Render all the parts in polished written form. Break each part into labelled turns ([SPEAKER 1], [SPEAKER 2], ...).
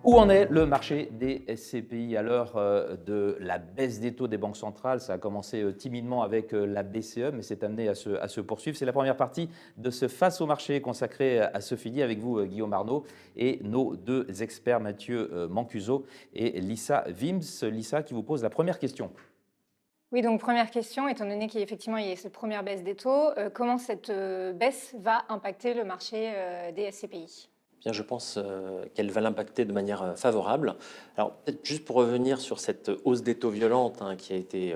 [SPEAKER 1] Où en est le marché des SCPI à l'heure de la baisse des taux des banques centrales? Ça a commencé timidement avec la BCE, mais c'est amené à se poursuivre. C'est la première partie de ce Face au marché consacré à Sophie avec vous, Guillaume Arnaud, et nos deux experts, Mathieu Mancuso et Lisa Wims. Lisa qui vous pose la première question.
[SPEAKER 2] Oui, donc première question, étant donné qu'effectivement il y a cette première baisse des taux, comment cette baisse va impacter le marché des SCPI?
[SPEAKER 3] Bien, je pense qu'elle va l'impacter de manière favorable. Alors, peut-être juste pour revenir sur cette hausse des taux violente qui a été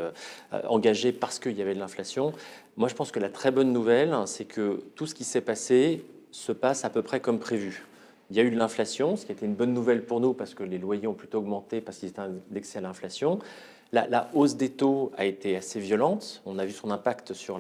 [SPEAKER 3] engagée parce qu'il y avait de l'inflation, moi je pense que la très bonne nouvelle, c'est que tout ce qui s'est passé se passe à peu près comme prévu. Il y a eu de l'inflation, ce qui était une bonne nouvelle pour nous parce que les loyers ont plutôt augmenté parce qu'ils étaient indexés à l'inflation. La hausse des taux a été assez violente. On a vu son impact sur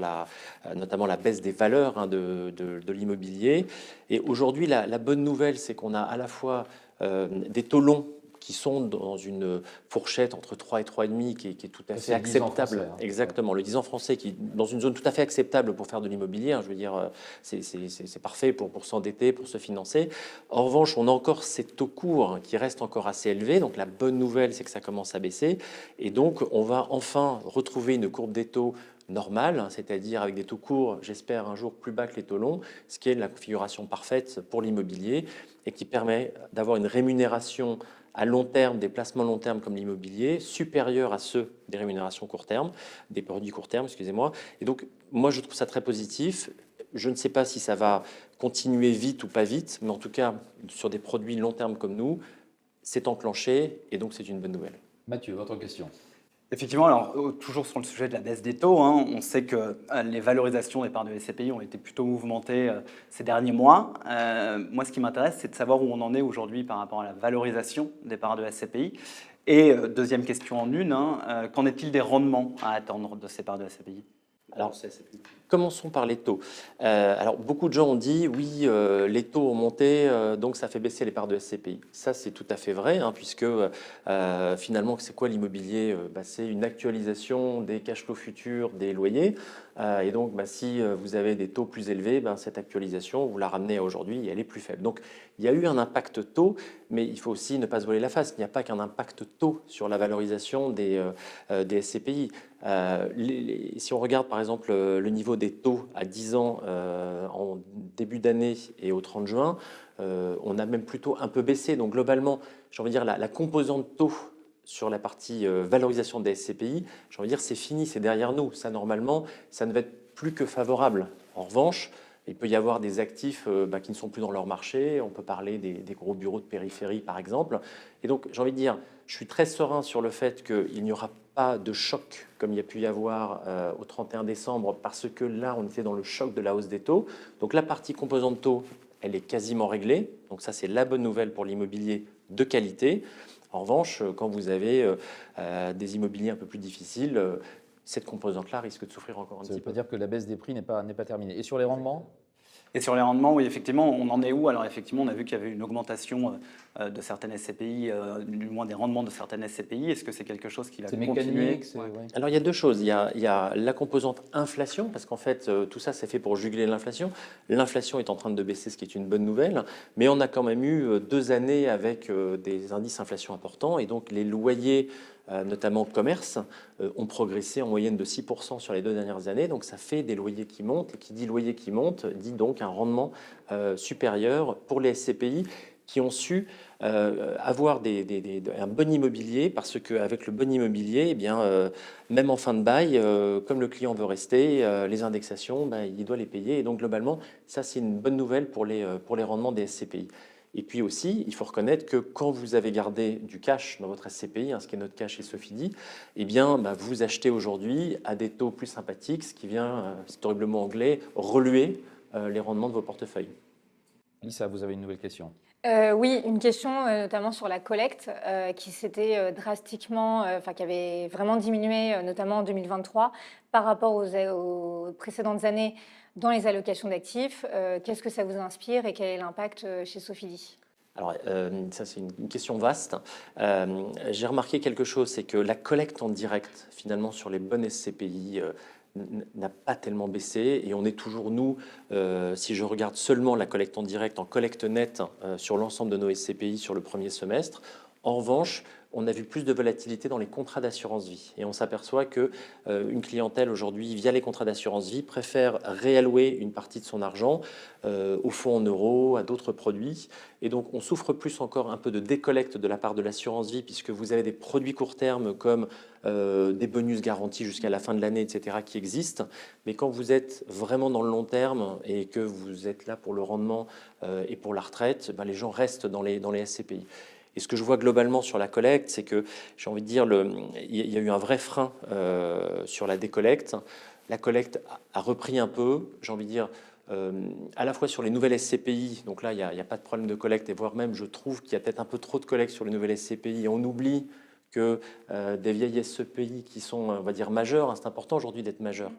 [SPEAKER 3] notamment la baisse des valeurs de l'immobilier. Et aujourd'hui, la bonne nouvelle, c'est qu'on a à la fois des taux longs qui sont dans une fourchette entre 3 et 3,5 qui est tout à fait
[SPEAKER 1] C'est le 10 ans
[SPEAKER 3] acceptable.
[SPEAKER 1] français, hein.
[SPEAKER 3] Exactement, le 10 ans français qui est dans une zone tout à fait acceptable pour faire de l'immobilier. Je veux dire, c'est parfait pour s'endetter, pour se financer. En revanche, on a encore ces taux courts qui restent encore assez élevés. Donc la bonne nouvelle, c'est que ça commence à baisser. Et donc, on va enfin retrouver une courbe des taux normale, c'est-à-dire avec des taux courts, j'espère un jour plus bas que les taux longs, ce qui est la configuration parfaite pour l'immobilier et qui permet d'avoir une rémunération à long terme, des placements long terme comme l'immobilier, supérieurs à ceux des rémunérations court terme, des produits court terme, excusez-moi. Et donc, moi, je trouve ça très positif. Je ne sais pas si ça va continuer vite ou pas vite, mais en tout cas, sur des produits long terme comme nous, c'est enclenché et donc c'est une bonne nouvelle.
[SPEAKER 1] Mathieu, votre question.
[SPEAKER 4] Effectivement, alors toujours sur le sujet de la baisse des taux, on sait que les valorisations des parts de SCPI ont été plutôt mouvementées ces derniers mois. Moi, ce qui m'intéresse, c'est de savoir où on en est aujourd'hui par rapport à la valorisation des parts de SCPI. Et deuxième question en une, qu'en est-il des rendements à attendre de ces parts de SCPI?
[SPEAKER 3] Alors, commençons par les taux. Alors, beaucoup de gens ont dit, oui, les taux ont monté, donc ça fait baisser les parts de SCPI. Ça, c'est tout à fait vrai, puisque finalement, c'est quoi l'immobilier? C'est une actualisation des cash flows futurs des loyers. Et donc, si vous avez des taux plus élevés, cette actualisation, vous la ramenez à aujourd'hui et elle est plus faible. Donc, il y a eu un impact taux, mais il faut aussi ne pas se voiler la face. Il n'y a pas qu'un impact taux sur la valorisation des SCPI. Si on regarde par exemple le niveau des taux à 10 ans en début d'année et au 30 juin, on a même plutôt un peu baissé. Donc globalement, j'ai envie de dire la composante taux sur la partie valorisation des SCPI, j'ai envie de dire c'est fini, c'est derrière nous. Ça normalement, ça ne va être plus que favorable. En revanche, il peut y avoir des actifs qui ne sont plus dans leur marché. On peut parler des gros bureaux de périphérie, par exemple. Et donc, j'ai envie de dire, je suis très serein sur le fait qu'il n'y aura pas de choc comme il y a pu y avoir au 31 décembre, parce que là, on était dans le choc de la hausse des taux. Donc, la partie composante taux, elle est quasiment réglée. Donc, ça, c'est la bonne nouvelle pour l'immobilier de qualité. En revanche, quand vous avez des immobiliers un peu plus difficiles, cette composante-là risque de souffrir encore un
[SPEAKER 1] Ça
[SPEAKER 3] petit
[SPEAKER 1] veut pas
[SPEAKER 3] peu.
[SPEAKER 1] dire que la baisse des prix n'est pas terminée. Et sur les rendements?
[SPEAKER 4] Et sur les rendements, oui, effectivement, on en est où? Alors effectivement, on a vu qu'il y avait une augmentation de certaines SCPI, du moins des rendements de certaines SCPI. Est-ce que c'est quelque chose qui va
[SPEAKER 1] C'est
[SPEAKER 4] continuer?
[SPEAKER 1] mécanique, c'est...
[SPEAKER 4] Ouais.
[SPEAKER 1] ouais.
[SPEAKER 3] Alors il y a deux choses. Il y a la composante inflation, parce qu'en fait tout ça c'est fait pour juguler l'inflation. L'inflation est en train de baisser, ce qui est une bonne nouvelle, mais on a quand même eu 2 années avec des indices inflation importants, et donc les loyers, notamment commerce, ont progressé en moyenne de 6% sur les 2 dernières années. Donc ça fait des loyers qui montent, et qui dit loyer qui monte, dit donc un rendement supérieur pour les SCPI qui ont su avoir un bon immobilier, parce qu'avec le bon immobilier, eh bien, même en fin de bail, comme le client veut rester, les indexations, il doit les payer. Et donc globalement, ça c'est une bonne nouvelle pour les rendements des SCPI. Et puis aussi, il faut reconnaître que quand vous avez gardé du cash dans votre SCPI, ce qui est notre cas chez Sofidy, eh bien, vous achetez aujourd'hui à des taux plus sympathiques, ce qui vient, c'est horriblement anglais, reluer les rendements de vos portefeuilles.
[SPEAKER 1] Lisa, vous avez une nouvelle question.
[SPEAKER 2] Oui, une question notamment sur la collecte qui s'était drastiquement, enfin qui avait vraiment diminué, notamment en 2023 par rapport aux précédentes années dans les allocations d'actifs. Qu'est-ce que ça vous inspire et quel est l'impact chez Sofidy?
[SPEAKER 3] Alors, ça, c'est une question vaste. J'ai remarqué quelque chose, c'est que la collecte en direct, finalement, sur les bonnes SCPI, n'a pas tellement baissé et on est toujours, nous, si je regarde seulement la collecte en direct, en collecte nette sur l'ensemble de nos SCPI sur le premier semestre. En revanche, on a vu plus de volatilité dans les contrats d'assurance vie. Et on s'aperçoit qu'une clientèle aujourd'hui, via les contrats d'assurance vie, préfère réallouer une partie de son argent au fonds en euros, à d'autres produits. Et donc, on souffre plus encore un peu de décollecte de la part de l'assurance vie, puisque vous avez des produits court terme comme des bonus garantis jusqu'à la fin de l'année, etc., qui existent. Mais quand vous êtes vraiment dans le long terme et que vous êtes là pour le rendement et pour la retraite, ben, les gens restent dans les SCPI. Et ce que je vois globalement sur la collecte, c'est que, j'ai envie de dire, il y a eu un vrai frein sur la décollecte. La collecte a repris un peu, j'ai envie de dire, à la fois sur les nouvelles SCPI, donc là, il n'y a pas de problème de collecte, et voire même, je trouve qu'il y a peut-être un peu trop de collecte sur les nouvelles SCPI, et on oublie que des vieilles SCPI qui sont, on va dire, majeures, hein, c'est important aujourd'hui d'être majeur,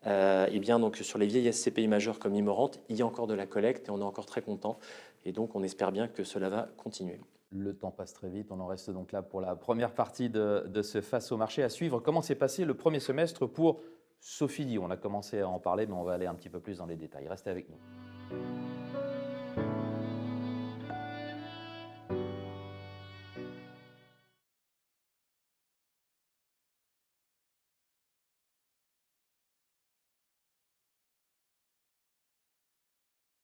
[SPEAKER 3] et bien donc sur les vieilles SCPI majeures comme Immorente, il y a encore de la collecte, et on est encore très content, et donc on espère bien que cela va continuer.
[SPEAKER 1] Le temps passe très vite, on en reste donc là pour la première partie de ce Face au marché. À suivre, comment s'est passé le premier semestre pour Sofidy? On a commencé à en parler, mais on va aller un petit peu plus dans les détails. Restez avec nous.